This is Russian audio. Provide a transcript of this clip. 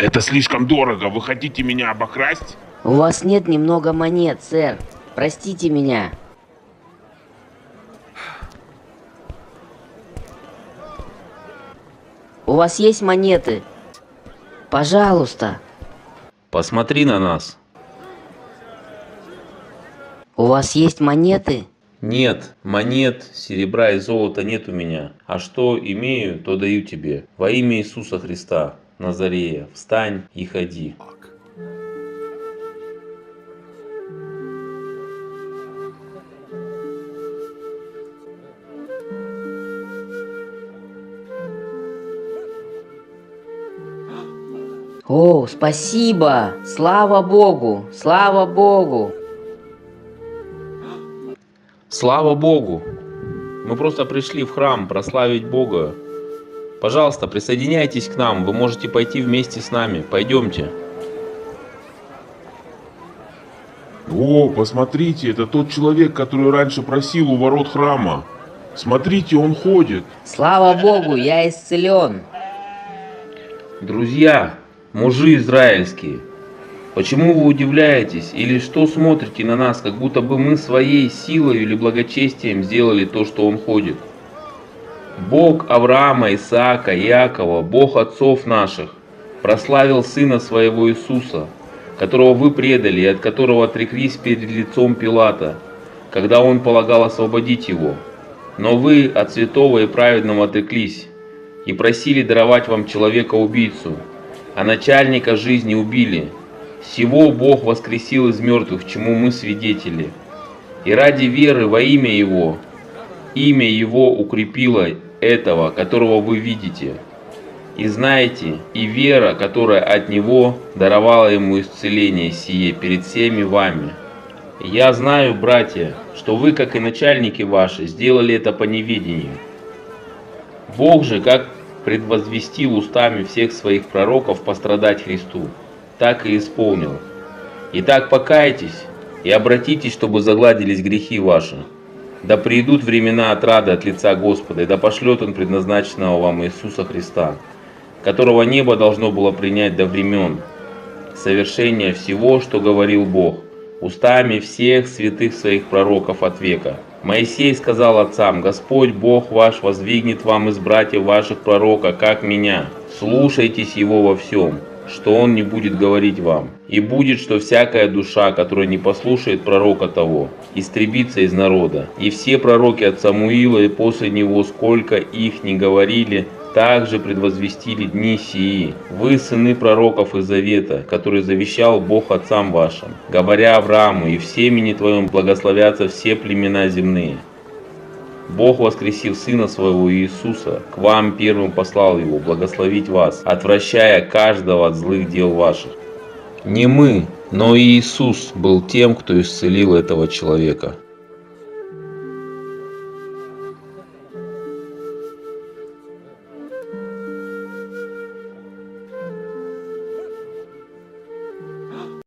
Это слишком дорого. Вы хотите меня обокрасть? У вас нет немного монет, сэр. Простите меня. У вас есть монеты? Пожалуйста. Посмотри на нас. У вас есть монеты? Нет, монет, серебра и золота нет у меня. А что имею, то даю тебе. Во имя Иисуса Христа, Назарея, встань и ходи. О, спасибо! Слава Богу! Слава Богу! Слава Богу! Мы просто пришли в храм прославить Бога. Пожалуйста, присоединяйтесь к нам. Вы можете пойти вместе с нами. Пойдемте. О, посмотрите, это тот человек, который раньше просил у ворот храма. Смотрите, он ходит. Слава Богу, я исцелен! Друзья, мужи израильские, почему вы удивляетесь или что смотрите на нас, как будто бы мы своей силой или благочестием сделали то, что он ходит? Бог Авраама, Исаака, Иакова, Бог отцов наших, прославил Сына Своего Иисуса, которого вы предали и от которого отреклись перед лицом Пилата, когда он полагал освободить его. Но вы от святого и праведного отреклись и просили даровать вам человека-убийцу, а начальника жизни убили. Сего Бог воскресил из мертвых, чему мы свидетели. И ради веры во имя Его укрепило этого, которого вы видите. И знаете, и вера, которая от Него даровала Ему исцеление сие перед всеми вами. Я знаю, братья, что вы, как и начальники ваши, сделали это по неведению. Бог же, как предвозвестил устами всех своих пророков пострадать Христу, так и исполнил. Итак, покайтесь и обратитесь, чтобы загладились грехи ваши. Да придут времена отрады от лица Господа, и да пошлет Он предназначенного вам Иисуса Христа, которого небо должно было принять до времен, совершения всего, что говорил Бог, устами всех святых своих пророков от века. Моисей сказал отцам: Господь Бог ваш воздвигнет вам из братьев ваших пророка, как меня. Слушайтесь его во всем, что он не будет говорить вам. И будет, что всякая душа, которая не послушает пророка того, истребится из народа. И все пророки от Самуила и после него, сколько их не говорили, также предвозвестили дни сии. Вы сыны пророков из завета, который завещал Бог отцам вашим, говоря Аврааму: и в семени твоем благословятся все племена земные. Бог, воскресив Сына Своего Иисуса, к вам первым послал Его благословить вас, отвращая каждого от злых дел ваших. Не мы, но и Иисус был тем, кто исцелил этого человека.